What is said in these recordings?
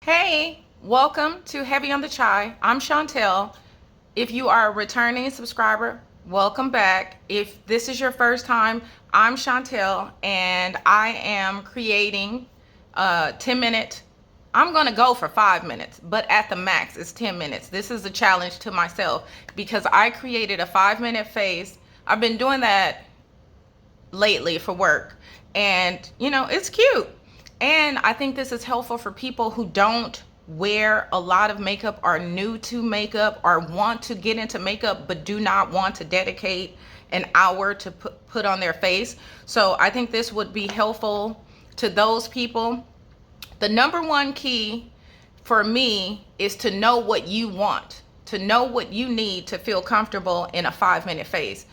Hey, welcome to Heavy on the Chai. I'm Chantel. If you are a returning subscriber, welcome back. If this is your first time, I'm Chantel and I am creating a 10-minute. I'm going to go for 5 minutes, but at the max it's 10 minutes. This is a challenge to myself because I created a 5-minute face. I've been doing that lately for work, and it's cute. And I think this is helpful for people who don't wear a lot of makeup, are new to makeup, or want to get into makeup but do not want to dedicate an hour to put on their face. So I think this would be helpful to those people. The number one key for me is to know what you want, to know what you need to feel comfortable in a 5-minute face.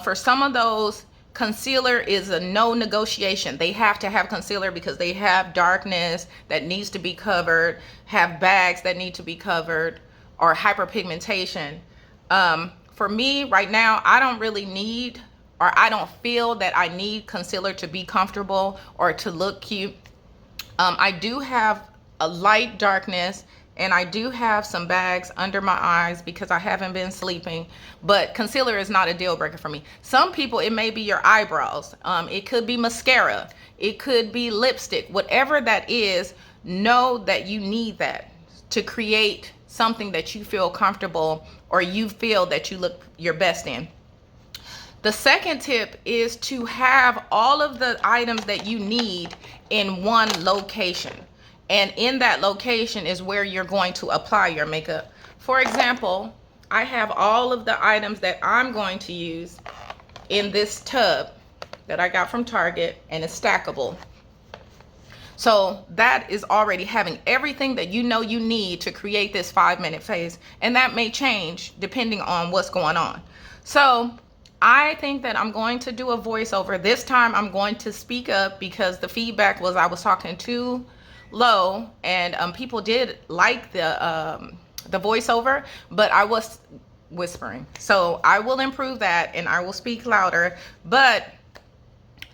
For some of those, concealer is a no negotiation. They have to have concealer because they have darkness that needs to be covered, have bags that need to be covered, or hyperpigmentation. For me right now, I don't really need, or I don't feel that I need concealer to be comfortable or to look cute. I do have a light darkness, and I do have some bags under my eyes because I haven't been sleeping, but concealer is not a deal breaker for me. Some people, it may be your eyebrows. It could be mascara. It could be lipstick. Whatever that is, know that you need that to create something that you feel comfortable or you feel that you look your best in. The second tip is to have all of the items that you need in one location. And in that location is where you're going to apply your makeup. For example, I have all of the items that I'm going to use in this tub that I got from Target, and it's stackable. So that is already having everything that you know you need to create this 5-minute face. And that may change depending on what's going on. So I think that I'm going to do a voiceover. This time I'm going to speak up because the feedback was I was talking too low, and people did like the voiceover, but I was whispering. So I will improve that and I will speak louder. But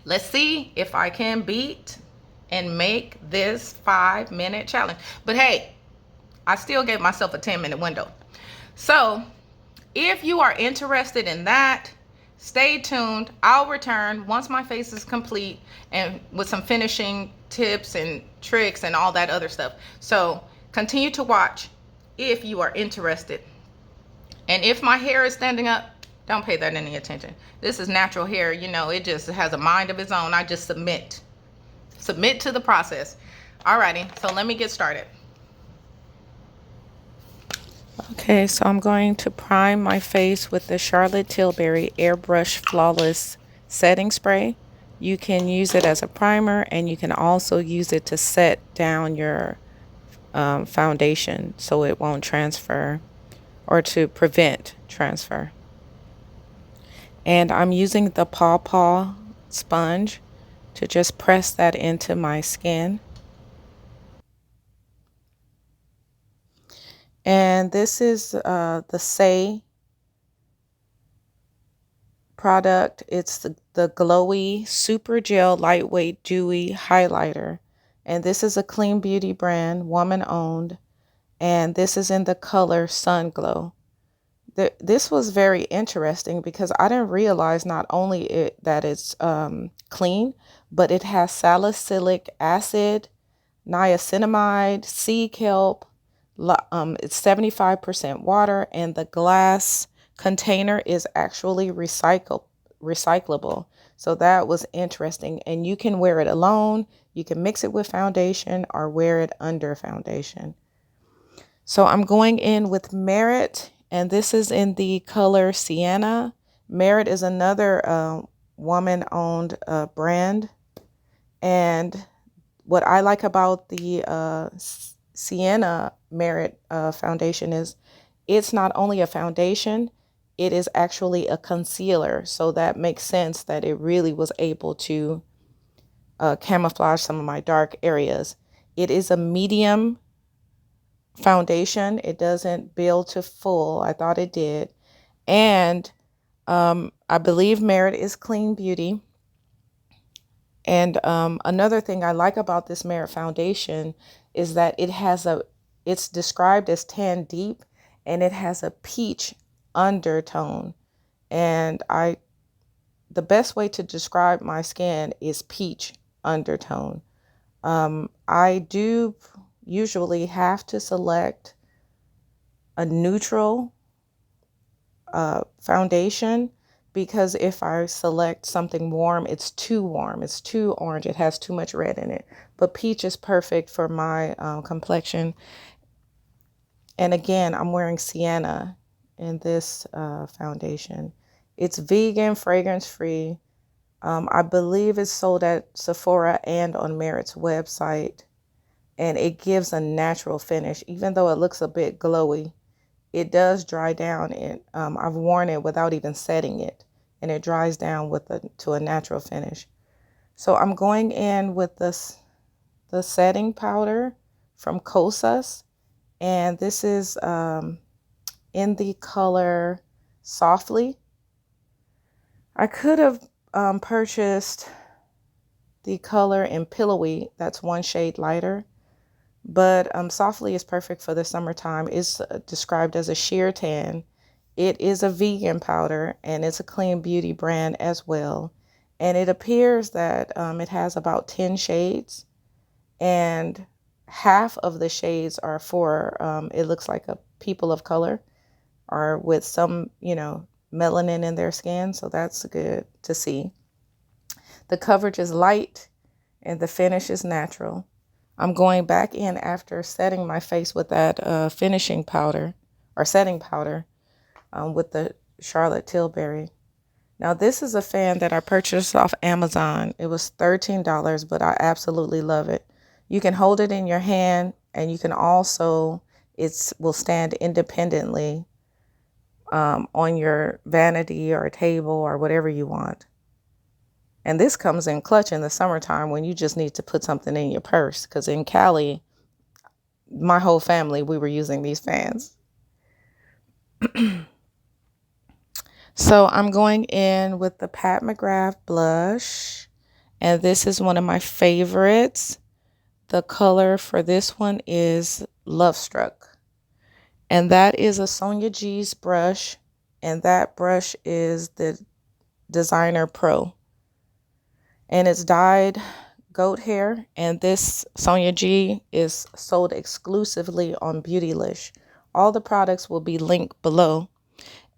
let's see if I can beat and make this 5-minute challenge. But hey, I still gave myself a 10-minute window. So if you are interested in that, stay tuned. I'll return once my face is complete and with some finishing tips and tricks and all that other stuff. So continue to watch if you are interested. And if my hair is standing up, don't pay that any attention. This is natural hair. It just has a mind of its own. I just submit to the process. Alrighty, so let me get started. Okay, so I'm going to prime my face with the Charlotte Tilbury Airbrush Flawless Setting Spray. You can use it as a primer, and you can also use it to set down your foundation so it won't transfer, or to prevent transfer. And I'm using the Paw Paw sponge to just press that into my skin. And this is the Say product. It's the Glowy Super Gel Lightweight Dewy Highlighter. And this is a clean beauty brand, woman owned. And this is in the color Sun Glow. This was very interesting because I didn't realize not only that it's clean, but it has salicylic acid, niacinamide, sea kelp. It's 75% water, and the glass container is actually recyclable. So that was interesting. And you can wear it alone. You can mix it with foundation or wear it under foundation. So I'm going in with Merit, and this is in the color Sienna. Merit is another woman-owned brand. And what I like about the Sienna Merit foundation is it's not only a foundation, it is actually a concealer. So that makes sense that it really was able to camouflage some of my dark areas. It is a medium foundation. It doesn't build to full. I thought it did. And I believe Merit is clean beauty. And another thing I like about this Merit foundation is that it's described as tan deep, and it has a peach undertone. And the best way to describe my skin is peach undertone. I do usually have to select a neutral foundation, because if I select something warm, it's too warm, it's too orange, it has too much red in it. But peach is perfect for my complexion. And again, I'm wearing Sienna in this foundation. It's vegan, fragrance free. I believe it's sold at Sephora and on Merit's website. And it gives a natural finish. Even though it looks a bit glowy, it does dry down. I've worn it without even setting it, and it dries down to a natural finish. So I'm going in with the setting powder from Kosas, and this is in the color Softly. I could have purchased the color in Pillowy, that's one shade lighter, but Softly is perfect for the summertime. It's described as a sheer tan. It is a vegan powder, and it's a clean beauty brand as well. And it appears that it has about 10 shades, and half of the shades are for, it looks like a people of color, or with some, melanin in their skin. So that's good to see. The coverage is light and the finish is natural. I'm going back in after setting my face with that finishing powder, or setting powder, with the Charlotte Tilbury. Now, this is a fan that I purchased off Amazon. It was $13, but I absolutely love it. You can hold it in your hand, and you can also, it will stand independently on your vanity or table or whatever you want. And this comes in clutch in the summertime when you just need to put something in your purse. Because in Cali, my whole family, we were using these fans. So I'm going in with the Pat McGrath blush. And this is one of my favorites. The color for this one is Love Struck. And that is a Sonia G's brush. And that brush is the Designer Pro. And it's dyed goat hair. And this Sonia G is sold exclusively on Beautylish. All the products will be linked below.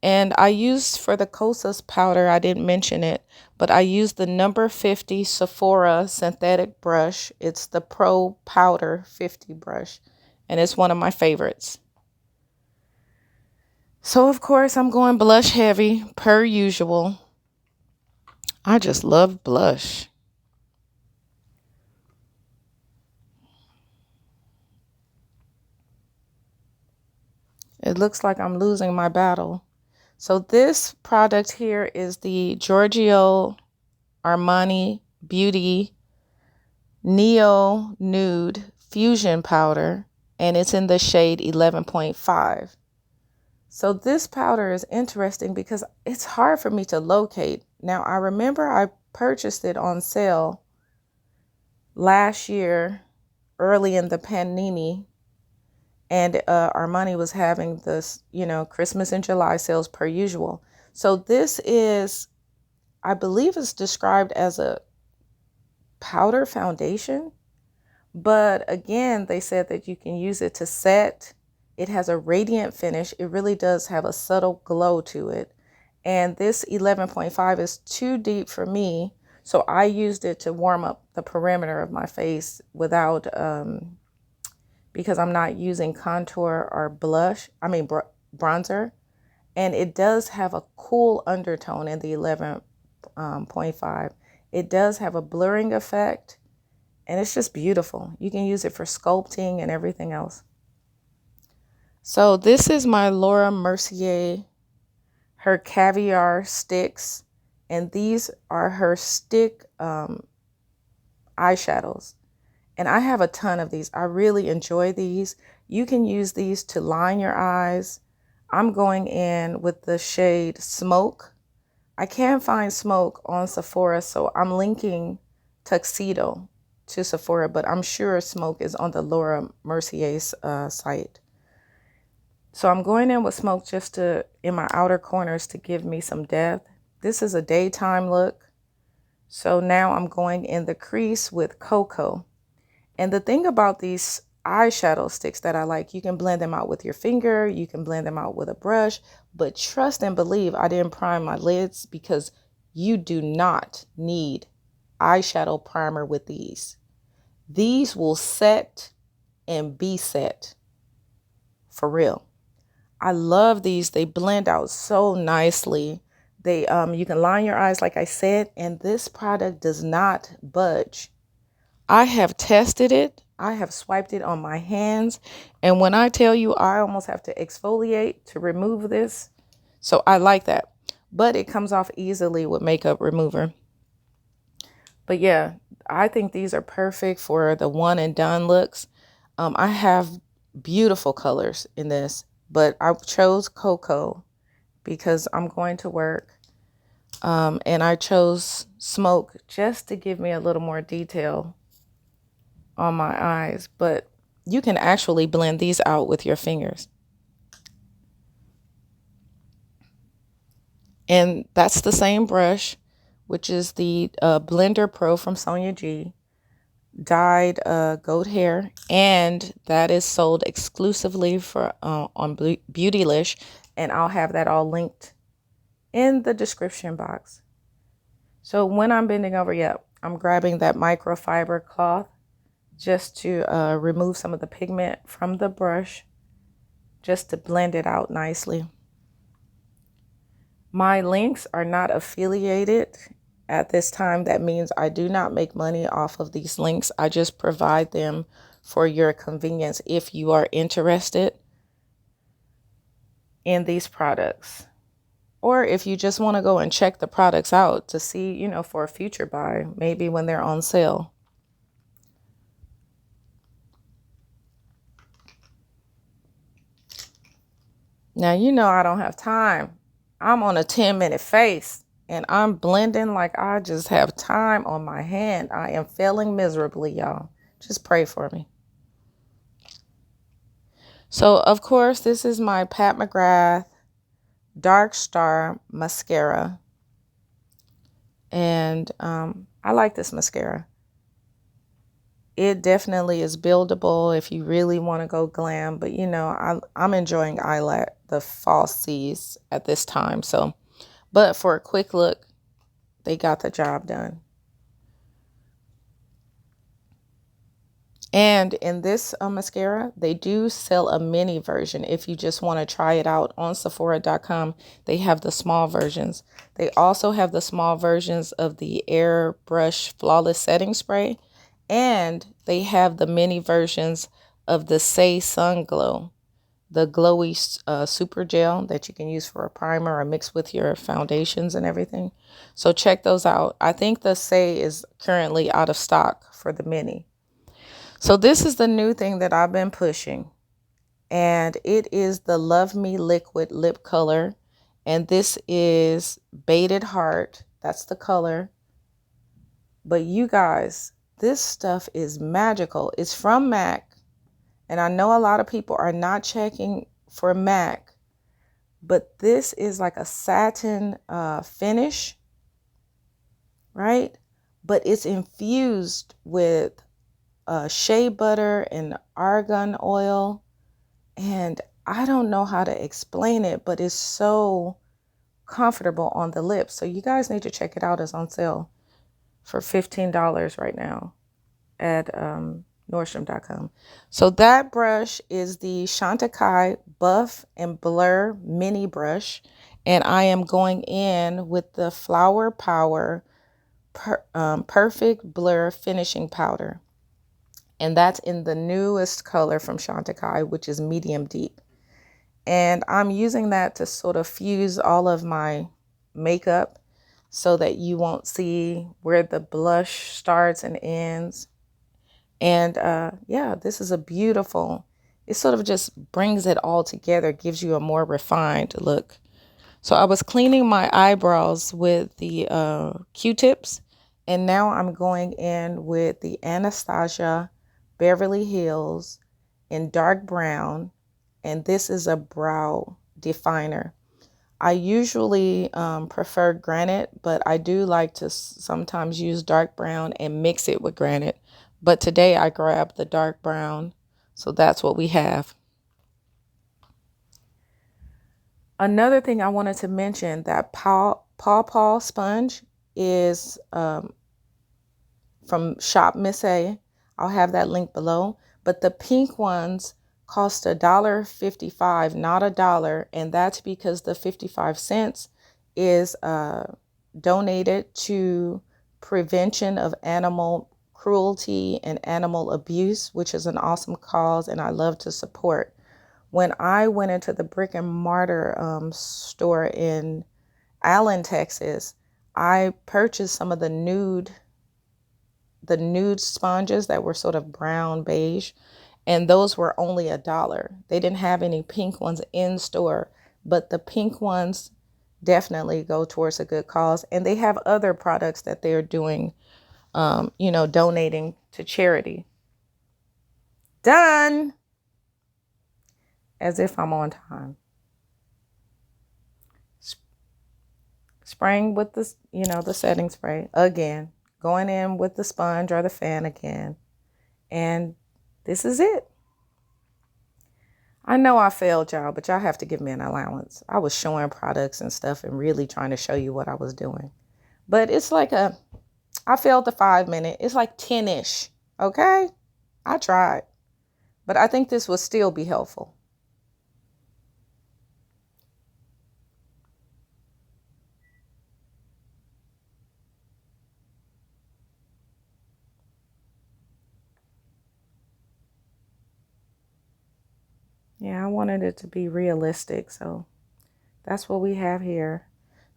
And I used, for the Kosas powder, I didn't mention it, but I used the number 50 Sephora synthetic brush. It's the Pro Powder 50 brush, and it's one of my favorites. So, of course, I'm going blush heavy, per usual. I just love blush. It looks like I'm losing my battle. So this product here is the Giorgio Armani Beauty Neo Nude Fusion Powder, and it's in the shade 11.5. So this powder is interesting because it's hard for me to locate. Now, I remember I purchased it on sale last year, early in the Panini, and Armani was having this, Christmas and July sales per usual. So this is, I believe it's described as a powder foundation, but again, they said that you can use it to set. It has a radiant finish. It really does have a subtle glow to it. And this 11.5 is too deep for me, so I used it to warm up the perimeter of my face without because I'm not using contour or bronzer. And it does have a cool undertone in the 11.5. It does have a blurring effect, and it's just beautiful. You can use it for sculpting and everything else. So this is my Laura Mercier, her caviar sticks, and these are her stick eyeshadows. And I have a ton of these. I really enjoy these. You can use these to line your eyes. I'm going in with the shade Smoke. I can't find Smoke on Sephora, so I'm linking Tuxedo to Sephora, but I'm sure Smoke is on the Laura Mercier's site. So I'm going in with Smoke just to, in my outer corners, to give me some depth. This is a daytime look. So now I'm going in the crease with Cocoa. And the thing about these eyeshadow sticks that I like, you can blend them out with your finger, you can blend them out with a brush, but trust and believe I didn't prime my lids because you do not need eyeshadow primer with these. These will set and be set for real. I love these. They blend out so nicely. They you can line your eyes like I said, and this product does not budge. I have tested it. I have swiped it on my hands, and when I tell you I almost have to exfoliate to remove this, so I like that. But it comes off easily with makeup remover. But yeah, I think these are perfect for the one and done looks. I have beautiful colors in this, but I chose Cocoa because I'm going to work. And I chose Smoke just to give me a little more detail on my eyes. But you can actually blend these out with your fingers. And that's the same brush, which is the Blender Pro from Sonia G. Dyed goat hair, and that is sold exclusively for on Beautylish, and I'll have that all linked in the description box. So when I'm bending over, I'm grabbing that microfiber cloth just to remove some of the pigment from the brush, just to blend it out nicely. My links are not affiliated at this time. That means I do not make money off of these links. I just provide them for your convenience if you are interested in these products. Or if you just want to go and check the products out to see, you know, for a future buy, maybe when they're on sale. Now, you know, I don't have time. I'm on a 10-minute face and I'm blending like I just have time on my hand. I am failing miserably, y'all. Just pray for me. So, of course, this is my Pat McGrath Dark Star mascara. And I like this mascara. It definitely is buildable if you really want to go glam. But, you know, I'm enjoying the falsies at this time. So, but for a quick look, they got the job done. And in this mascara, they do sell a mini version. If you just want to try it out on Sephora.com, they have the small versions. They also have the small versions of the Airbrush Flawless Setting Spray. And they have the mini versions of the Say Sun Glow, the glowy super gel that you can use for a primer or mix with your foundations and everything. So check those out. I think the Say is currently out of stock for the mini. So this is the new thing that I've been pushing, and it is the Love Me Liquid Lip Color, and this is Baited Heart. That's the color. But you guys, this stuff is magical. It's from MAC, and I know a lot of people are not checking for MAC, but this is like a satin finish, right? But it's infused with shea butter and argan oil, and I don't know how to explain it, but it's so comfortable on the lips. So you guys need to check it out. It's on sale for $15 right now at Nordstrom.com. So that brush is the Chantecaille Buff and Blur Mini Brush, and I am going in with the Flower Power Perfect Blur Finishing Powder. And that's in the newest color from Chantecaille, which is medium deep. And I'm using that to sort of fuse all of my makeup so that you won't see where the blush starts and ends. And yeah, this is a beautiful, it sort of just brings it all together, gives you a more refined look. So I was cleaning my eyebrows with the Q-tips, And now I'm going in with the Anastasia Beverly Hills in dark brown. And this is a brow definer. I usually prefer granite, but I do like to sometimes use dark brown and mix it with granite. But today I grabbed the dark brown, so that's what we have. Another thing I wanted to mention, that Paw Paw sponge is from Shop Mercier. I'll have that link below. But the pink ones cost $1.55, not $1, and that's because the 55 cents is donated to prevention of animal cruelty and animal abuse, which is an awesome cause, and I love to support. When I went into the brick and mortar store in Allen, Texas, I purchased some of the nude sponges that were sort of brown beige, and those were only $1. They didn't have any pink ones in store, but the pink ones definitely go towards a good cause, and they have other products that they're doing, donating to charity. Done. As if I'm on time. Spraying with the, the setting spray again. Going in with the sponge or the fan again. And this is it. I know I failed y'all, but y'all have to give me an allowance. I was showing products and stuff and really trying to show you what I was doing. But it's like I failed the 5 minute. It's like 10-ish. Okay? I tried. But I think this will still be helpful. Yeah, I wanted it to be realistic, so that's what we have here.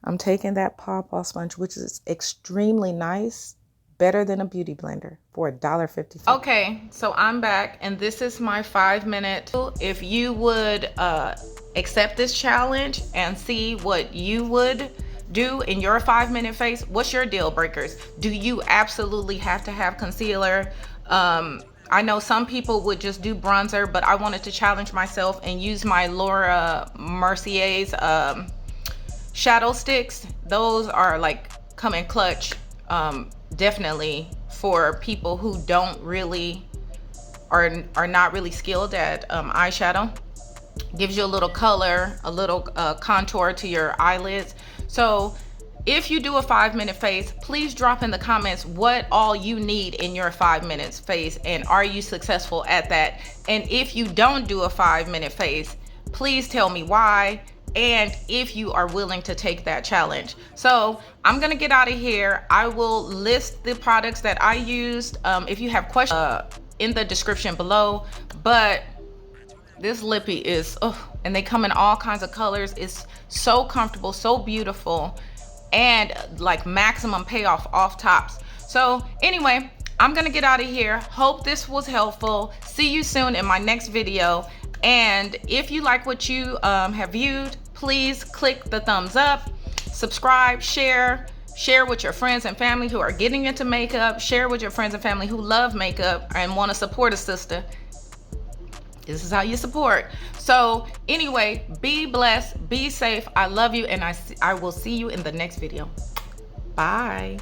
I'm taking that Paw Paw sponge, which is extremely nice, better than a beauty blender, for $1.55. Okay, so I'm back, and this is my 5-minute. If you would accept this challenge and see what you would do in your 5-minute face, what's your deal breakers? Do you absolutely have to have concealer? I know some people would just do bronzer, but I wanted to challenge myself and use my Laura Mercier's shadow sticks. Those are like come in clutch, definitely for people who don't really are not really skilled at eyeshadow. Gives you a little color, a little contour to your eyelids. So if you do a 5-minute face, please drop in the comments what all you need in your 5 minutes face, and are you successful at that? And if you don't do a 5-minute face, please tell me why, and if you are willing to take that challenge. So I'm gonna get out of here. I will list the products that I used. If you have questions, in the description below. But this lippy is, and they come in all kinds of colors. It's so comfortable, so beautiful, and like maximum payoff off tops. So anyway, I'm gonna get out of here. Hope this was helpful. See you soon in my next video. And if you like what you have viewed, please click the thumbs up, subscribe, share with your friends and family who are getting into makeup, share with your friends and family who love makeup and want to support a sister. This is how you support. So anyway, be blessed, be safe. I love you, and I will see you in the next video. Bye.